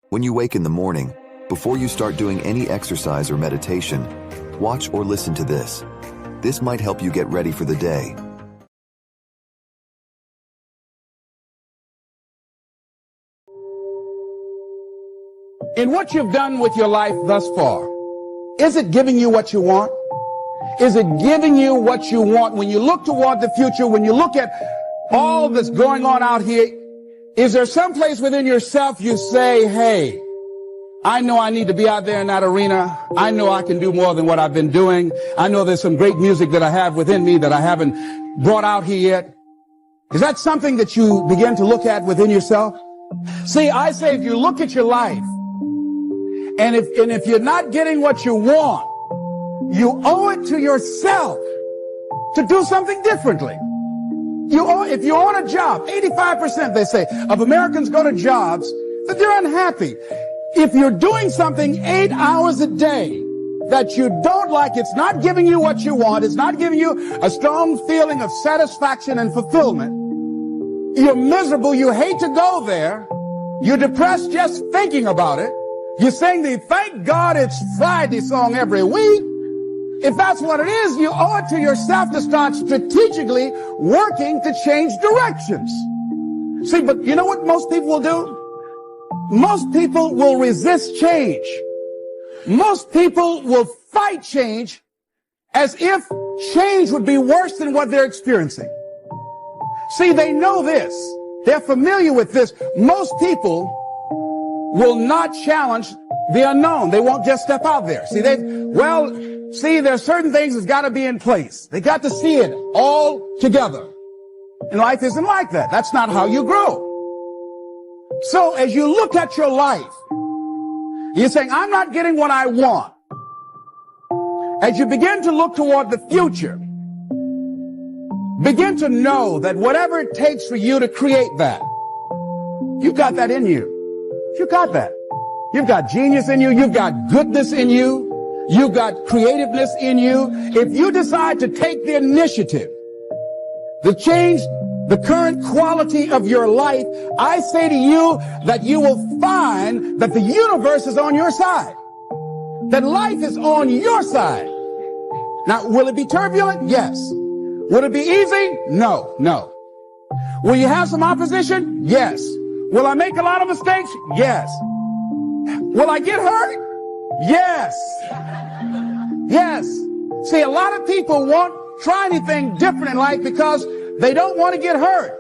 When you wake in the morning, before you start doing any exercise or meditation, watch or listen to this. This might help you get ready for the day. In what you've done with your life thus far, is it giving you what you want? Is it giving you what you want? When you look toward the future, when you look at all that's going on out here, is there some place within yourself you say, hey, I know I need to be out there in that arena. I know I can do more than what I've been doing. I know there's some great music that I have within me that I haven't brought out here yet. Is that something that you begin to look at within yourself? See, I say if you look at your life, and if you're not getting what you want, you owe it to yourself to do something differently. If you're on a job, 85%, they say, of Americans go to jobs that they're unhappy. If you're doing something 8 hours a day that you don't like, it's not giving you what you want, it's not giving you a strong feeling of satisfaction and fulfillment, you're miserable, you hate to go there, you're depressed just thinking about it, you sing the "Thank God It's Friday" song every week. If that's what it is, you owe it to yourself to start strategically working to change directions. See, but you know what most people will do? Most people will resist change. Most people will fight change as if change would be worse than what they're experiencing. See, they know this. They're familiar with this. Most people will not challenge the unknown. They won't just step out there. See, there's certain things that's got to be in place. They got to see it all together. And life isn't like that. That's not how you grow. So as you look at your life, you're saying, I'm not getting what I want. As you begin to look toward the future, begin to know that whatever it takes for you to create that, you've got that in you. You've got that. You've got genius in you. You've got goodness in you. You've got creativeness in you. If you decide to take the initiative to change the current quality of your life, I say to you that you will find that the universe is on your side. That life is on your side. Now, will it be turbulent? Yes. Will it be easy? No. Will you have some opposition? Yes. Will I make a lot of mistakes? Yes. Will I get hurt? Yes. Yes. See, a lot of people won't try anything different in life because they don't want to get hurt.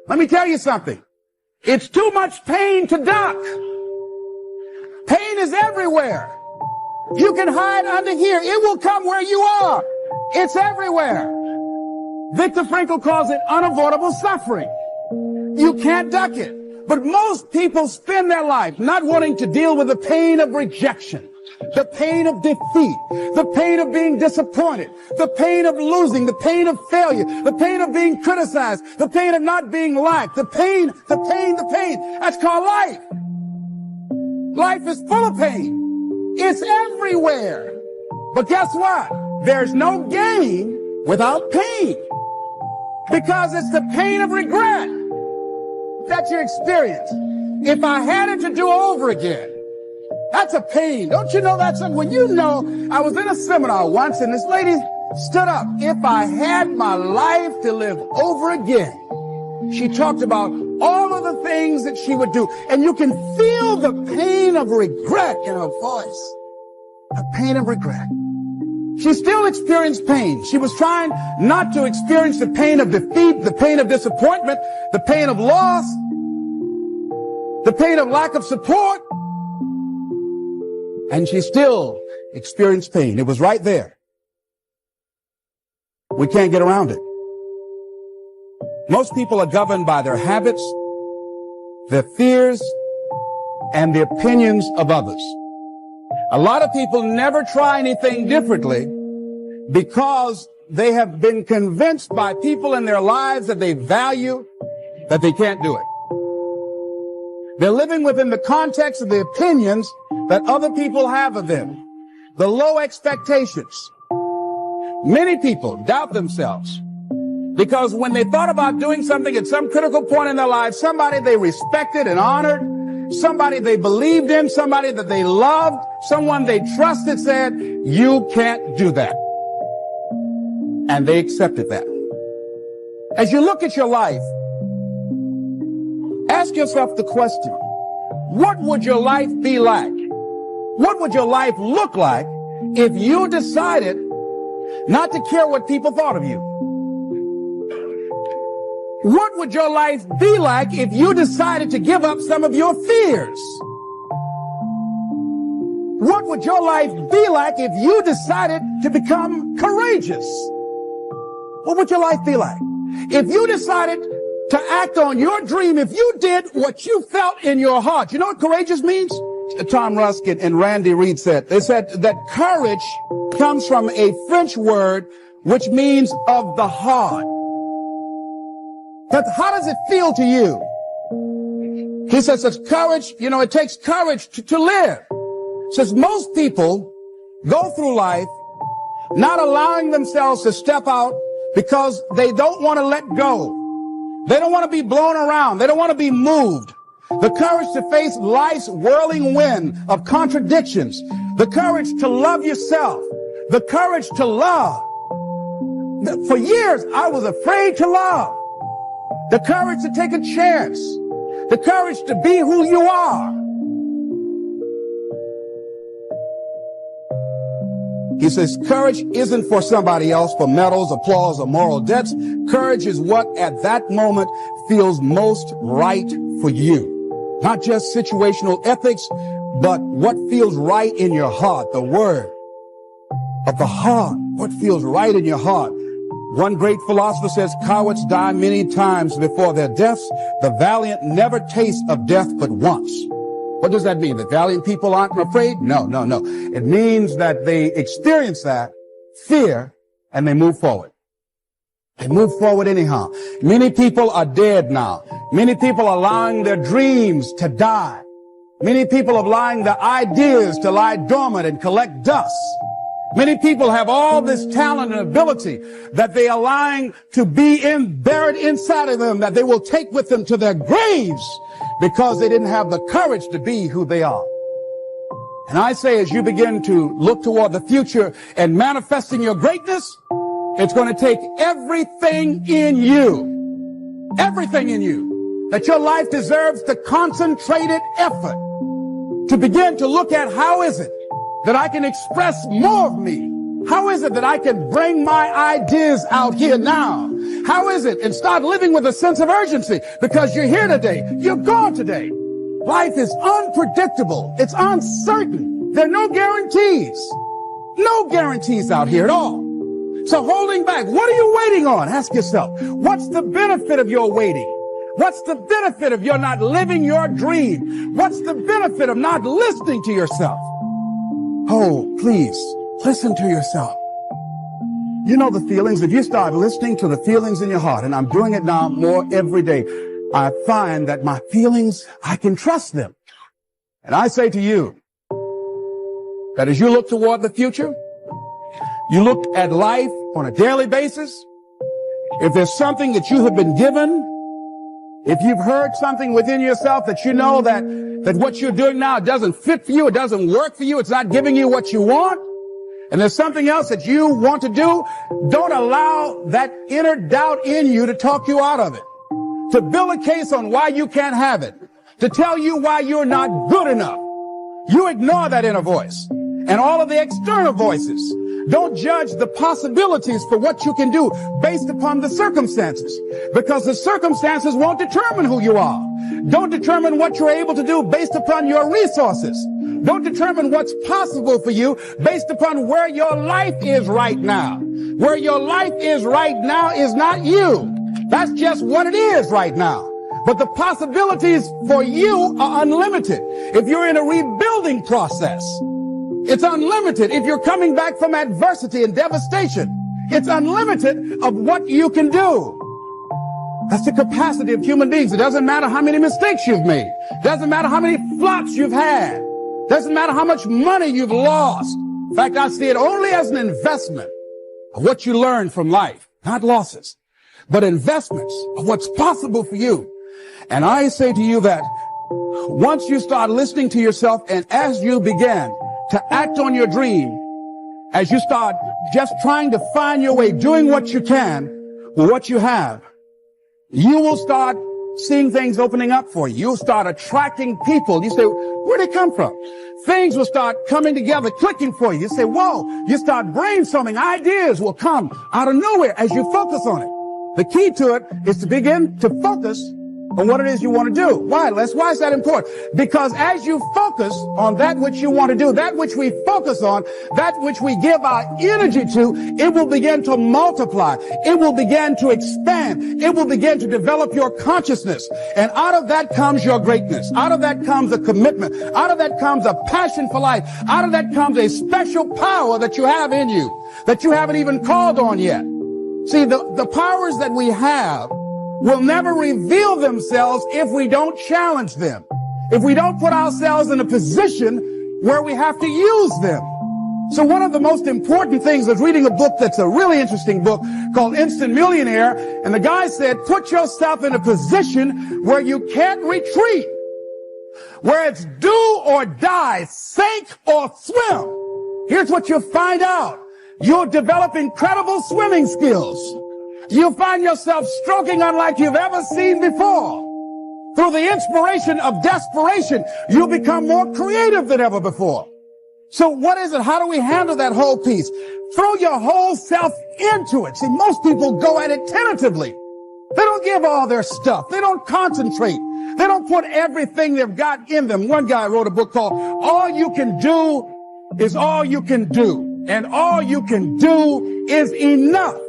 Let me tell you something. It's too much pain to duck. Pain is everywhere. You can hide under here. It will come where you are. It's everywhere. Viktor Frankl calls it unavoidable suffering. You can't duck it. But most people spend their life not wanting to deal with the pain of rejection, the pain of defeat, the pain of being disappointed, the pain of losing, the pain of failure, the pain of being criticized, the pain of not being liked, the pain. That's called life. Life is full of pain. It's everywhere. But guess what? There's no gain without pain. Because it's the pain of regret that you experience. If I had it to do over again, that's a pain. Don't you know that's something? When you know, I was in a seminar once and this lady stood up. If I had my life to live over again, she talked about all of the things that she would do. And you can feel the pain of regret in her voice. The pain of regret. She still experienced pain. She was trying not to experience the pain of defeat, the pain of disappointment, the pain of loss, the pain of lack of support. And she still experienced pain. It was right there. We can't get around it. Most people are governed by their habits, their fears, and the opinions of others. A lot of people never try anything differently because they have been convinced by people in their lives that they value that they can't do it. They're living within the context of the opinions that other people have of them, the low expectations. Many people doubt themselves because when they thought about doing something at some critical point in their lives, somebody they respected and honored somebody they believed in, somebody that they loved, someone they trusted said, you can't do that. And they accepted that. As you look at your life, ask yourself the question, what would your life be like? What would your life look like if you decided not to care what people thought of you? What would your life be like if you decided to give up some of your fears? What would your life be like if you decided to become courageous? What would your life be like? If you decided to act on your dream, if you did what you felt in your heart. You know what courageous means? Tom Ruskin and Randy Reed said, they said that courage comes from a French word which means of the heart. But how does it feel to you? He says it's courage, it takes courage to live. Says most people go through life not allowing themselves to step out because they don't want to let go. They don't want to be blown around. They don't want to be moved. The courage to face life's whirling wind of contradictions. The courage to love yourself. The courage to love. For years, I was afraid to love. The courage to take a chance. The courage to be who you are. He says, courage isn't for somebody else, for medals, applause, or moral debts. Courage is what at that moment feels most right for you. Not just situational ethics, but what feels right in your heart, the word of the heart, what feels right in your heart. One great philosopher says, cowards die many times before their deaths. The valiant never taste of death but once. What does that mean? That valiant people aren't afraid? No. It means that they experience that fear and they move forward. They move forward anyhow. Many people are dead now. Many people are allowing their dreams to die. Many people are allowing their ideas to lie dormant and collect dust. Many people have all this talent and ability that they are allowing to be buried inside of them, that they will take with them to their graves because they didn't have the courage to be who they are. And I say, as you begin to look toward the future and manifesting your greatness, it's going to take everything in you, that your life deserves the concentrated effort to begin to look at how is it that I can express more of me? How is it that I can bring my ideas out here now? How is it? And start living with a sense of urgency, because you're here today. You're gone today. Life is unpredictable. It's uncertain. There are no guarantees. No guarantees out here at all. So holding back, what are you waiting on? Ask yourself, what's the benefit of your waiting? What's the benefit of your not living your dream? What's the benefit of not listening to yourself? Oh, please, listen to yourself. You know the feelings. If you start listening to the feelings in your heart, and I'm doing it now more every day, I find that my feelings, I can trust them. And I say to you that as you look toward the future, you look at life on a daily basis, if there's something that you have been given, if you've heard something within yourself that you know that what you're doing now doesn't fit for you, it doesn't work for you, it's not giving you what you want, and there's something else that you want to do, don't allow that inner doubt in you to talk you out of it, to build a case on why you can't have it, to tell you why you're not good enough. You ignore that inner voice and all of the external voices. Don't judge the possibilities for what you can do based upon the circumstances, because the circumstances won't determine who you are. Don't determine what you're able to do based upon your resources. Don't determine what's possible for you based upon where your life is right now. Where your life is right now is not you. That's just what it is right now. But the possibilities for you are unlimited. If you're in a rebuilding process, it's unlimited. If you're coming back from adversity and devastation, it's unlimited of what you can do. That's the capacity of human beings. It doesn't matter how many mistakes you've made. It doesn't matter how many flops you've had. It doesn't matter how much money you've lost. In fact, I see it only as an investment of what you learn from life, not losses, but investments of what's possible for you. And I say to you that Once you start listening to yourself, and as you begin to act on your dream, as you start just trying to find your way, doing what you can with what you have, you will start seeing things opening up for you. You'll start attracting people. You say, where'd they come from? Things will start coming together, clicking for you. You say, whoa, you start brainstorming. Ideas will come out of nowhere as you focus on it. The key to it is to begin to focus on what it is you want to do. Why, Les? Why is that important? Because as you focus on that which you want to do, that which we focus on, that which we give our energy to, it will begin to multiply. It will begin to expand. It will begin to develop your consciousness. And out of that comes your greatness. Out of that comes a commitment. Out of that comes a passion for life. Out of that comes a special power that you have in you that you haven't even called on yet. See, the powers that we have will never reveal themselves if we don't challenge them, if we don't put ourselves in a position where we have to use them. So one of the most important things is reading a book that's a really interesting book called Instant Millionaire, and the guy said, put yourself in a position where you can't retreat, where it's do or die, sink or swim. Here's what you'll find out. You'll develop incredible swimming skills. You'll find yourself stroking unlike you've ever seen before. Through the inspiration of desperation, you'll become more creative than ever before. So what is it? How do we handle that whole piece? Throw your whole self into it. See, most people go at it tentatively. They don't give all their stuff. They don't concentrate. They don't put everything they've got in them. One guy wrote a book called All You Can Do Is All You Can Do. And all you can do is enough.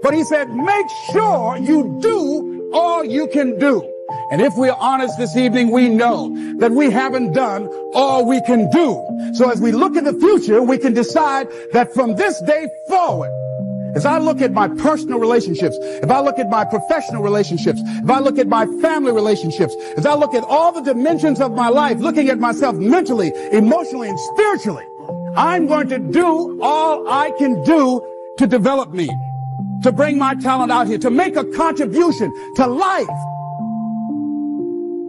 But he said, make sure you do all you can do. And if we're honest this evening, we know that we haven't done all we can do. So as we look at the future, we can decide that from this day forward, as I look at my personal relationships, if I look at my professional relationships, if I look at my family relationships, as I look at all the dimensions of my life, looking at myself mentally, emotionally, and spiritually, I'm going to do all I can do to develop me, to bring my talent out here, to make a contribution to life.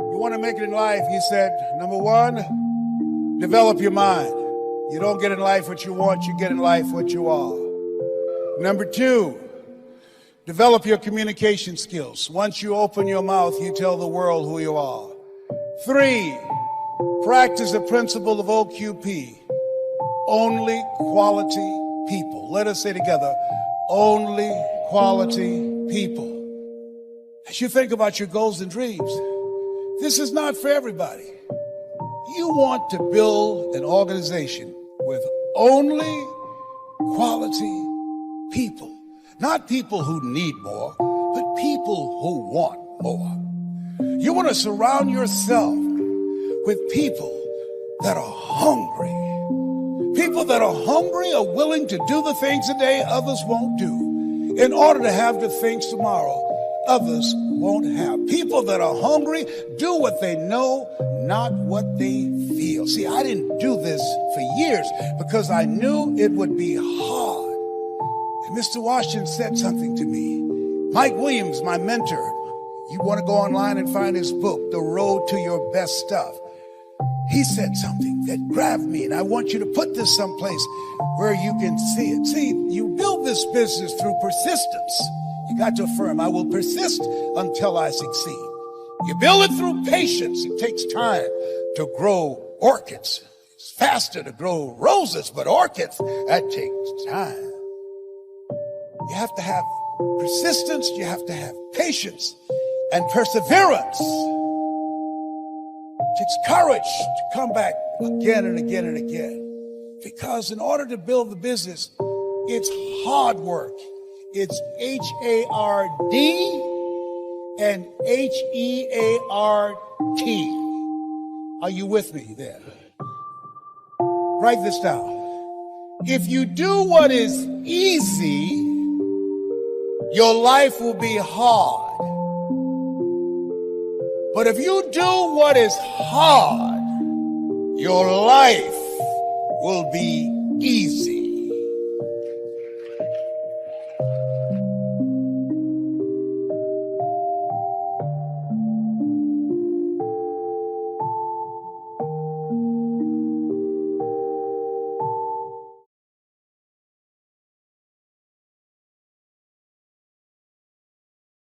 You want to make it in life, he said, number one, develop your mind. You don't get in life what you want, you get in life what you are. Number two, develop your communication skills. Once you open your mouth, you tell the world who you are. Three, practice the principle of OQP. Only quality people. Let us say together, only quality people. As you think about your goals and dreams, this is not for everybody. You want to build an organization with only quality people. Not people who need more, but people who want more. You want to surround yourself with people that are hungry. People that are hungry are willing to do the things today others won't do in order to have the things tomorrow others won't have. People that are hungry do what they know, not what they feel. See, I didn't do this for years because I knew it would be hard. And Mr. Washington said something to me. Mike Williams, my mentor, you want to go online and find his book, The Road to Your Best Stuff. He said something that grabbed me, and I want you to put this someplace where you can see it. See, you build this business through persistence. You got to affirm, I will persist until I succeed. You build it through patience. It takes time to grow orchids. It's faster to grow roses, but orchids, that takes time. You have to have persistence. You have to have patience and perseverance. It takes courage to come back again and again and again. Because in order to build the business, it's hard work. It's H-A-R-D and H-E-A-R-T. Are you with me there? Write this down. If you do what is easy, your life will be hard. But if you do what is hard, your life will be easy.